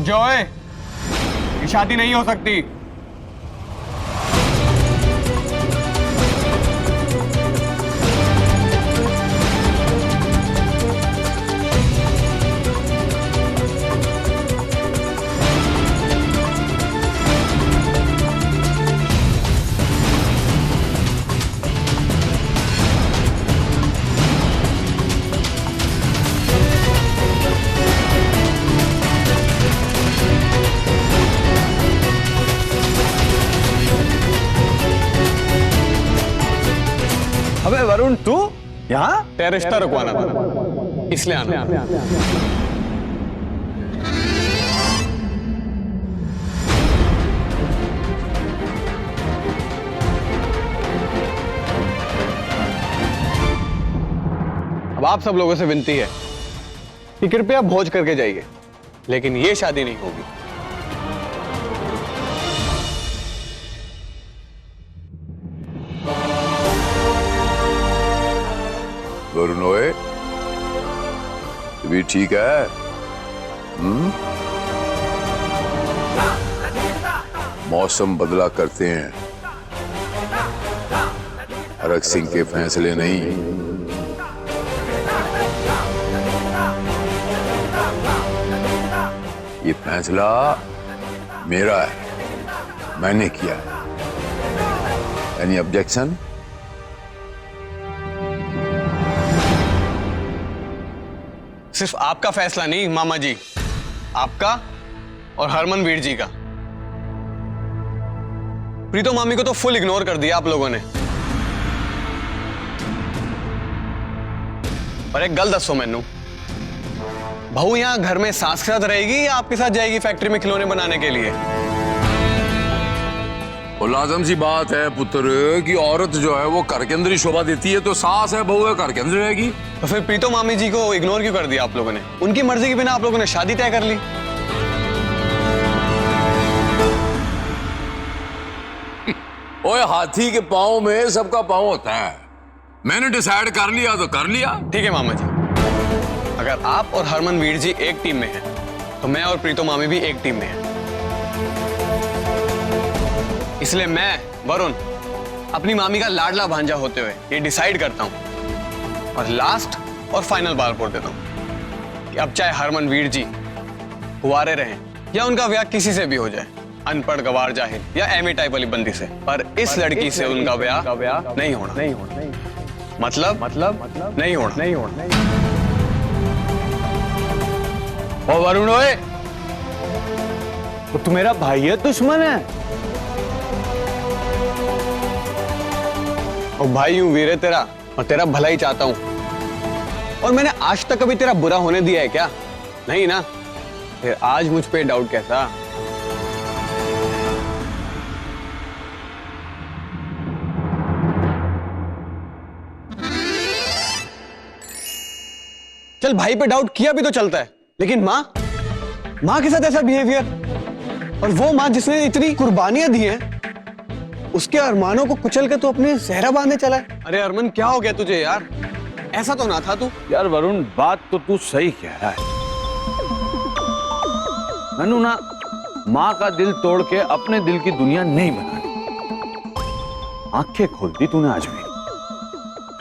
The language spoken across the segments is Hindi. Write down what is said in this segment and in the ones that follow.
रुक जाओ, ये शादी नहीं हो सकती। अबे वरुण, तू यहाँ? तेरा रिश्ता रुकवाना था, इसलिए आना। अब आप सब लोगों से विनती है कि कृपया भोज करके जाइए, लेकिन ये शादी नहीं होगी। वरुण ओए, भी ठीक है? मौसम बदला करते हैं, हरक सिंह के फैसले नहीं। ये फैसला मेरा है, मैंने किया है। Any objection? सिर्फ आपका फैसला नहीं मामा जी, आपका और हरमनवीर जी का। प्रीतो मामी को तो फुल इग्नोर कर दिया आप लोगों ने। और एक गल दसो मैनू, बहू यहां घर में सास के साथ रहेगी या आपके साथ जाएगी फैक्ट्री में खिलौने बनाने के लिए? और लाजम सी बात है पुत्र कि औरत जो है वो घर के अंदर ही शोभा देती है, तो सास है बहू है घर के अंदर रहेगी। तो फिर प्रीतो मामी जी को इग्नोर क्यों कर दिया आप लोगों ने? उनकी मर्जी के बिना आप लोगों ने शादी तय कर ली। ओए, हाथी के पांव में सबका पांव होता है। मैंने डिसाइड कर लिया तो कर लिया। ठीक है मामा जी, अगर आप और हरमनवीर जी एक टीम में हैं, तो मैं और प्रीतो मामी भी एक टीम में हैं। इसलिए मैं वरुण अपनी मामी का लाडला भांजा होते हुए ये डिसाइड करता हूं और लास्ट और फाइनल बार बोल देता हूं कि अब चाहे हरमनवीर जी कुंवारे रहें या उनका ब्याह किसी से भी हो जाए, अनपढ़ गवार जाहिल या एमी टाइप वाली बंदी से, पर इस लड़की से उनका ब्याह नहीं होना। मतलब नहीं होना। ओ वरुण ओए, तो तू मेरा भाई है दुश्मन है? और भाई हूं वीरे तेरा, और तेरा भला ही चाहता हूं। और मैंने आज तक कभी तेरा बुरा होने दिया है क्या? नहीं ना। फिर आज मुझ पे डाउट कैसा? चल भाई पे डाउट किया भी तो चलता है, लेकिन मां के साथ ऐसा बिहेवियर, और वो मां जिसने इतनी कुर्बानियां दी हैं, उसके अरमानों को कुचल के तू अपने सहरा बांधने चला है। अरे अरमान, क्या हो गया तुझे यार? ऐसा तो ना था तू। यार वरुण, बात तो तू सही कह रहा है। मैनू ना माँ का दिल तोड़ के अपने दिल की दुनिया नहीं बनानी। आंखें खोल दी तूने आज भी।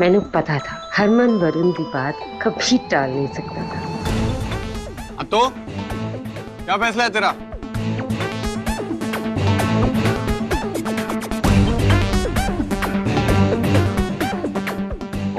मैंने पता था हरमन वरुण की बात कभी टाल नहीं सकता था। अब तो क्या फैसला है तेरा?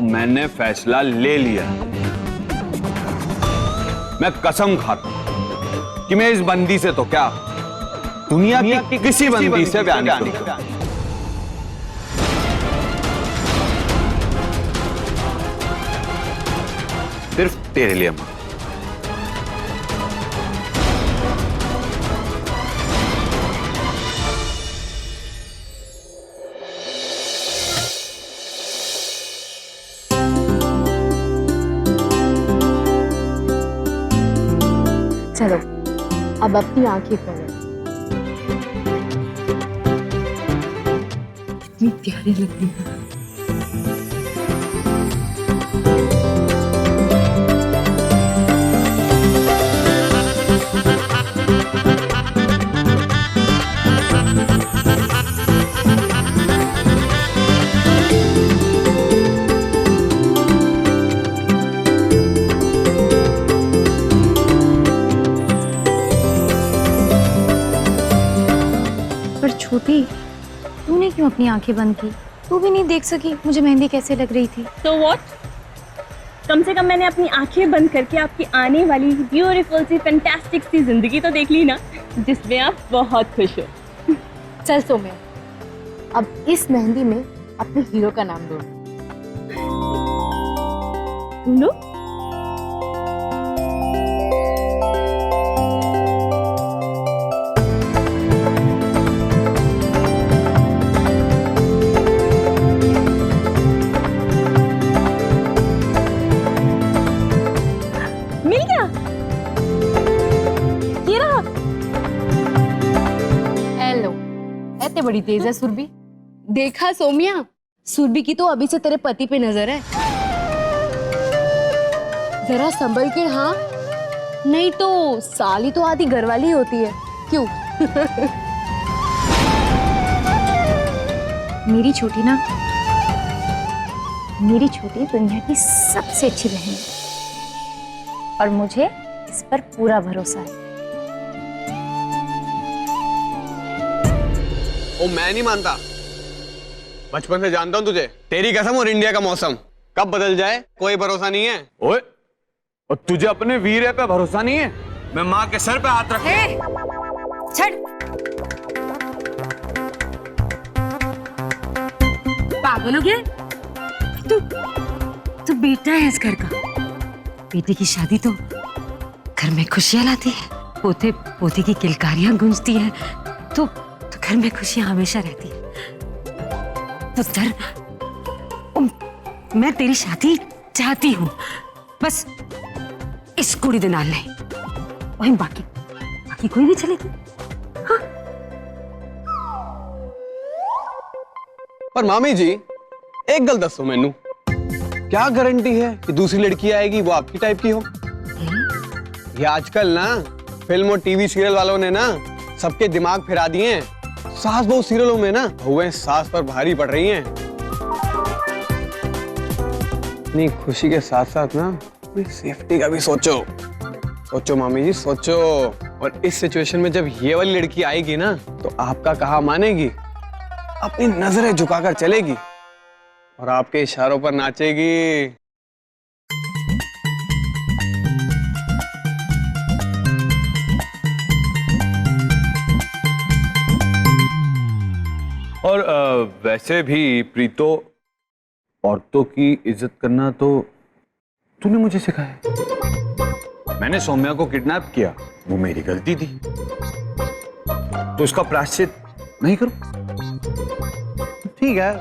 मैंने फैसला ले लिया। मैं कसम खाता हूं कि मैं इस बंदी से तो क्या, दुनिया की किसी बंदी से ब्याह नहीं करूंगा। सिर्फ तेरे लिए मां। चलो अब अपनी आंखें खोलो। कितनी प्यारी लगती है। श्रुति, तूने क्यों अपनी आंखें बंद की? तू भी नहीं देख सकी मुझे मेहंदी कैसे लग रही थी? तो व्हाट, कम से कम मैंने अपनी आंखें बंद करके आपकी आने वाली ब्यूटीफुल सी फैंटास्टिक सी जिंदगी तो देख ली ना, जिसमें आप बहुत खुश हो। चल सौम्या, अब इस मेहंदी में अपने हीरो का नाम ढूंढ। ढूंढो। मिल गया, ये रहा। हेलो, इतने बड़ी तेज है सुरभि। देखा सौम्या, सुरभि की तो अभी से तेरे पति पे नजर है। जरा संभल के, हाँ, नहीं तो साली तो आधी घरवाली होती है। क्यों? मेरी छोटी ना, मेरी छोटी दुनिया की सबसे अच्छी बहन है और मुझे इस पर पूरा भरोसा है। ओ मैं नहीं मानता, बचपन से जानता हूं तुझे। तेरी कसम और इंडिया का मौसम कब बदल जाए कोई भरोसा नहीं है। ओए, और तुझे अपने वीर पे भरोसा नहीं है? मैं माँ के सर पे हाथ रख। छड़, पागल हो गया? तू बेटा है इस घर का। बेटे की शादी तो घर में खुशियां लाती है, पोते पोते की किलकारियां गूंजती है, तो घर में खुशियां हमेशा रहती है। तो सर, मैं तेरी शादी चाहती हूँ, बस इस कुड़ी दे नाल नहीं, वहीं बाकी कोई भी चलेगी। हाँ। पर मामी जी एक गल दसो मैनू, क्या गारंटी है कि दूसरी लड़की आएगी वो आपकी टाइप की हो? ये आजकल ना फिल्म और टीवी सीरियल वालों ने ना सबके दिमाग फिरा दिए हैं। सास बहू सीरियलों में ना बहुएं सास पर भारी पड़ रही हैं। अपनी खुशी के साथ साथ ना अपनी सेफ्टी का भी सोचो मामी जी, सोचो। और इस सिचुएशन में जब ये वाली लड़की आएगी ना तो आपका कहा मानेगी, अपनी नजरें झुकाकर चलेगी और आपके इशारों पर नाचेगी। और वैसे भी प्रीतो, औरतों की इज्जत करना तो तूने मुझे सिखाया। मैंने सौम्या को किडनैप किया, वो मेरी गलती थी, तो इसका प्रायश्चित नहीं करूं? ठीक है,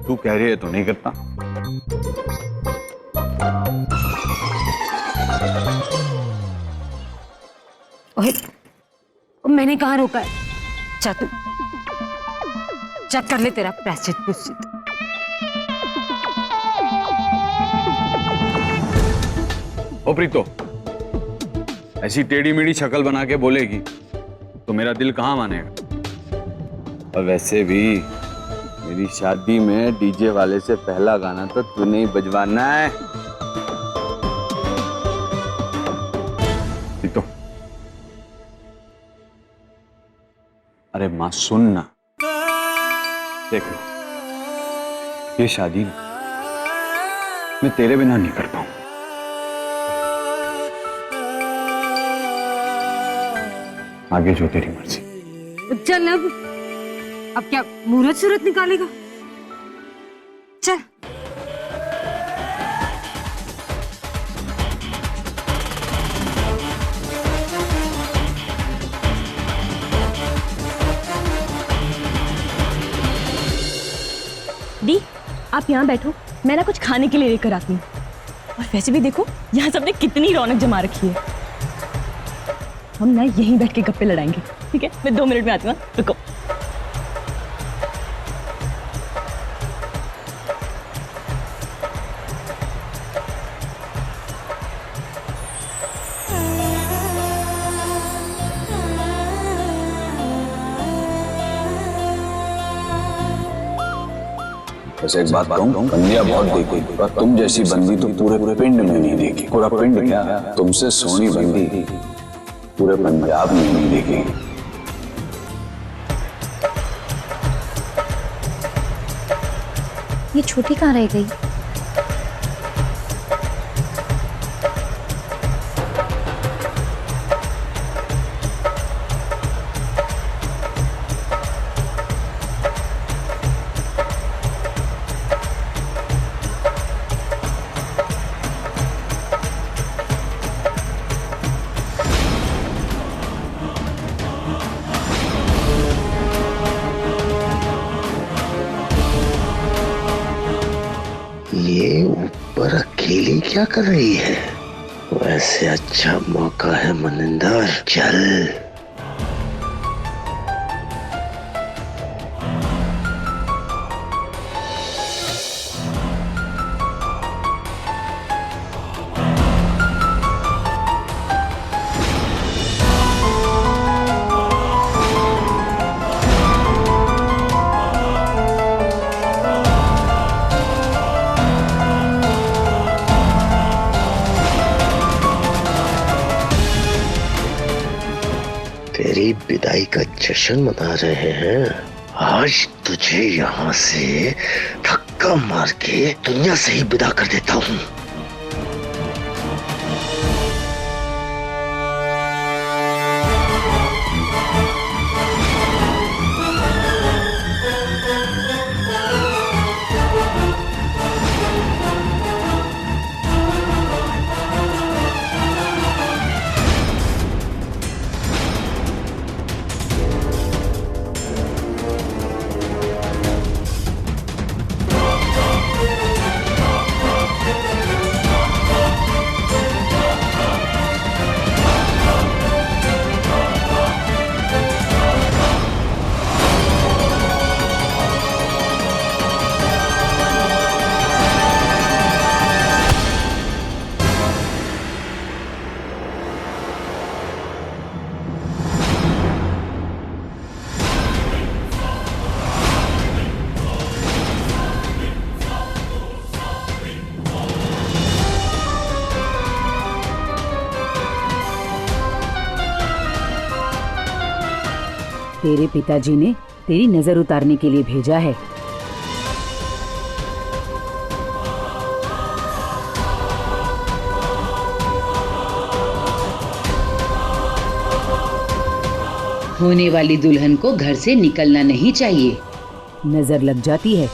तू कह रही है तो नहीं करता। ओए, मैंने कहाँ रोका है? चल कर ले तेरा प्रायश्चित पुष्चित। ओ प्रीतो, ऐसी टेढ़ी मेढ़ी शक्ल बना के बोलेगी तो मेरा दिल कहाँ मानेगा? और वैसे भी मेरी शादी में डीजे वाले से पहला गाना तो तूने ही बजवाना है। प्रीतो, अरे मां सुन ना, देख ये शादी मैं तेरे बिना नहीं कर पाऊं। आगे जो तेरी मर्जी। चल अब क्या मुहूर्त सूरत निकालेगा? चल। दी, आप यहाँ बैठो, मैं ना कुछ खाने के लिए लेकर आती हूँ। और वैसे भी देखो यहाँ सबने कितनी रौनक जमा रखी है। हम ना यहीं बैठ के गप्पे लड़ाएंगे, ठीक है? मैं 2 मिनट में आती हूँ, रुको। बस एक बात कहूं, बंदियां बहुत देखी, पर तुम जैसी बंदी तो पूरे पिंड में नहीं देखी। पूरा पिंड क्या, तुमसे सोनी बंदी पूरे पंजाब में नहीं देखी। ये छोटी कहाँ रह गई? ये ऊपर अकेली क्या कर रही है? वैसे अच्छा मौका है मनिंदर, चल। तेरी विदाई का जश्न मना रहे हैं। आज तुझे यहाँ से धक्का मार के दुनिया से ही विदा कर देता हूँ। तेरे पिताजी ने तेरी नजर उतारने के लिए भेजा है। होने वाली दुल्हन को घर से निकलना नहीं चाहिए। नजर लग जाती है।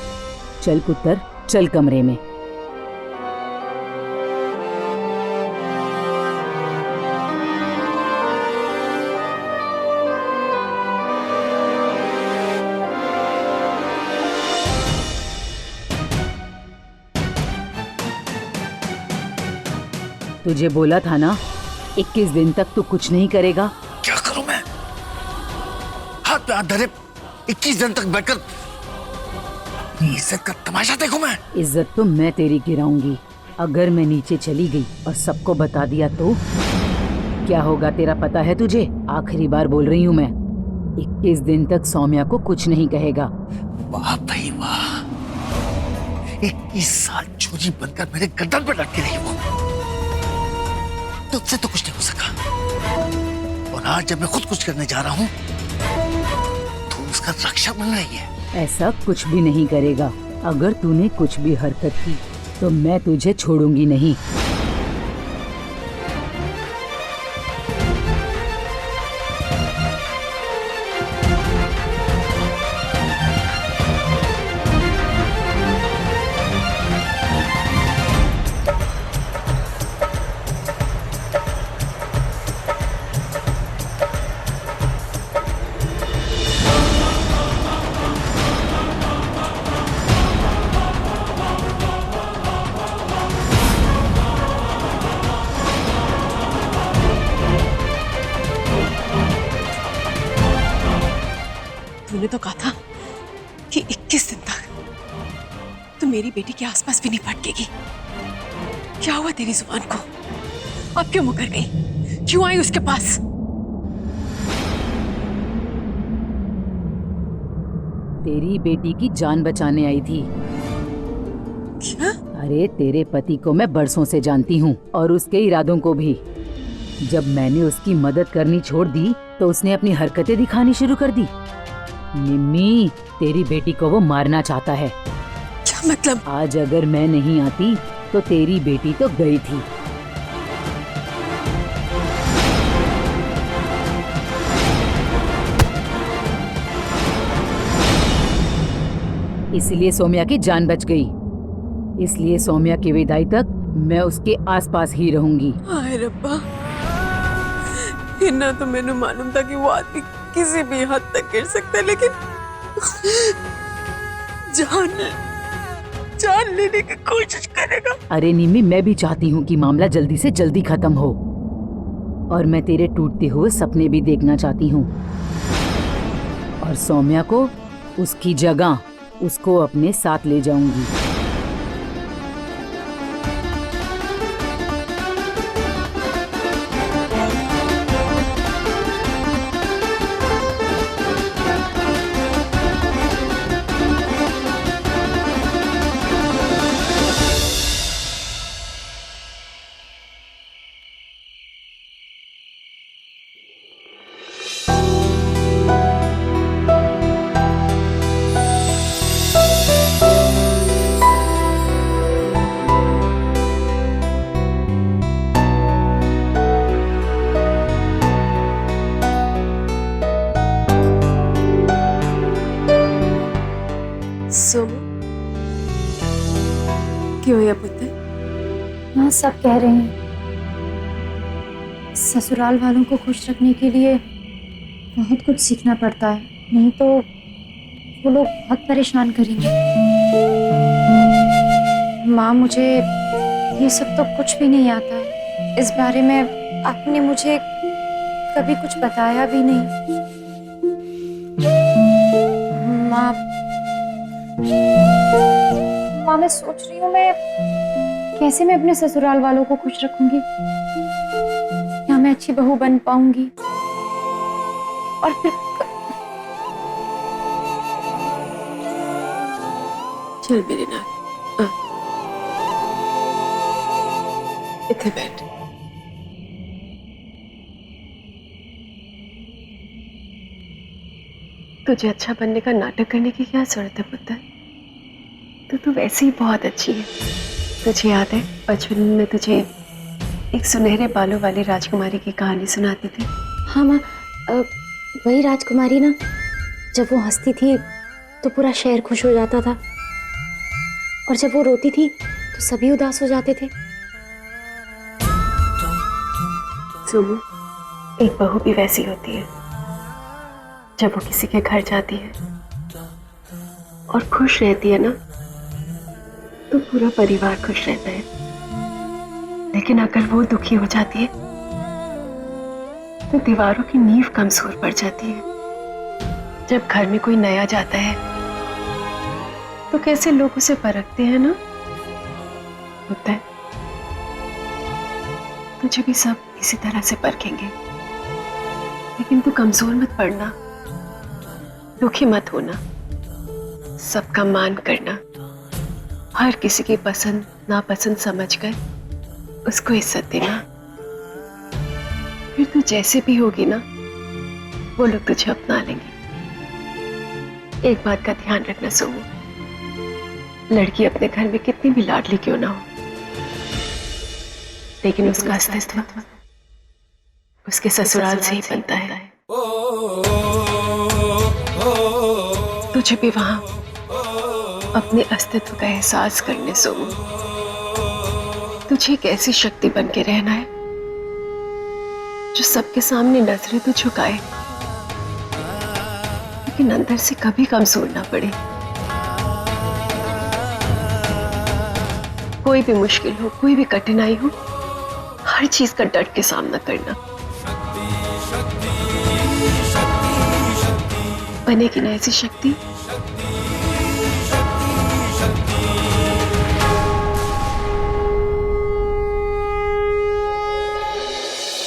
चल पुत्र, चल कमरे में। तुझे बोला था ना, 21 दिन तक तू कुछ नहीं करेगा। क्या करूं मैं? हाथ पे हाथ धरे 21 दिन तक बैठकर अपनी इज्जत का तमाशा देखूं मैं? इज्जत तो मैं तेरी गिराऊंगी। अगर मैं नीचे चली गई और सबको बता दिया तो क्या होगा तेरा पता है तुझे? आखिरी बार बोल रही हूँ मैं, 21 दिन तक सौम्या को कुछ नहीं कहेगा। वाह भाई वाह, 21 साल चोरी बनकर मेरे गर्दन पर लटकी रही वो, तुझसे तो कुछ नहीं हो सका। और आज जब मैं खुद कुछ करने जा रहा हूँ तो उसका रक्षा बन रही है। ऐसा कुछ भी नहीं करेगा। अगर तूने कुछ भी हरकत की तो मैं तुझे छोड़ूंगी नहीं। तूने तो कहा था कि 21 दिन तक तू मेरी बेटी के आसपास भी नहीं भटकेगी। क्या हुआ तेरी जुबान को? अब क्यों मुकर गई? क्यों आई उसके पास? तेरी बेटी की जान बचाने आई थी। क्या? अरे तेरे पति को मैं बरसों से जानती हूँ और उसके इरादों को भी। जब मैंने उसकी मदद करनी छोड़ दी तो उसने अपनी हरकतें दिखानी शुरू कर दी। निम्मी, तेरी बेटी को वो मारना चाहता है। क्या मतलब? आज अगर मैं नहीं आती तो तेरी बेटी तो गई थी। इसलिए सौम्या की जान बच गई। इसलिए सौम्या की विदाई तक मैं उसके आसपास ही रहूंगी। हाय रब्बा, इतना तो मैंने मालूम था कि वो आदमी किसी भी हद तक गिर सकता है, लेकिन जान लेने की कोशिश करेगा। अरे निम्मी, मैं भी चाहती हूँ कि मामला जल्दी से जल्दी खत्म हो, और मैं तेरे टूटते हुए सपने भी देखना चाहती हूँ, और सौम्या को उसकी जगह उसको अपने साथ ले जाऊंगी। सोमू, क्यों है पुत्र? हाँ, सब कह रहे हैं ससुराल वालों को खुश रखने के लिए बहुत कुछ सीखना पड़ता है, नहीं तो वो लोग बहुत परेशान करेंगे। माँ, मुझे ये सब तो कुछ भी नहीं आता है। इस बारे में आपने मुझे कभी कुछ बताया भी नहीं। माँ, मैं सोच रही हूँ कैसे मैं अपने ससुराल वालों को खुश रखूंगी। क्या मैं अच्छी बहू बन पाऊंगी? और फिर चल मेरे नाथ, इतने बैठ। तुझे अच्छा बनने का नाटक करने की क्या जरूरत है पुत्र? तू वैसे ही बहुत अच्छी है। तुझे याद है बचपन में तुझे एक सुनहरे बालों वाली राजकुमारी की कहानी सुनाती थी? हाँ माँ, वही राजकुमारी ना, जब वो हंसती थी तो पूरा शहर खुश हो जाता था, और जब वो रोती थी तो सभी उदास हो जाते थे। सुमो, एक बहू भी वैसी होती है। जब वो किसी के घर जाती है और खुश रहती है ना, तो पूरा परिवार खुश रहता है। लेकिन अगर वो दुखी हो जाती है तो दीवारों की नींव कमजोर पड़ जाती है। जब घर में कोई नया जाता है तो कैसे लोग उसे परखते हैं ना, होता है। तुझे भी सब इसी तरह से परखेंगे, लेकिन तू कमजोर मत पड़ना, दुखी मत होना, सबका मान करना, हर किसी की पसंद नापसंद समझकर उसको इज्जत देना। फिर तू जैसे भी होगी ना, वो लोग तुझे अपना लेंगे। एक बात का ध्यान रखना सोमू, लड़की अपने घर में कितनी भी लाडली क्यों ना हो, लेकिन उसका अस्तित्व उसके ससुराल से ही बनता है। तुझे भी वहां अपने अस्तित्व का एहसास करने सोमू। तुझे एक ऐसी शक्ति बन के रहना है जो सबके सामने नजरें तो झुकाए, लेकिन अंदर से कभी कमजोर ना पड़े। कोई भी मुश्किल हो, कोई भी कठिनाई हो, हर चीज का डट के सामना करना। बनेगी ना ऐसी शक्ति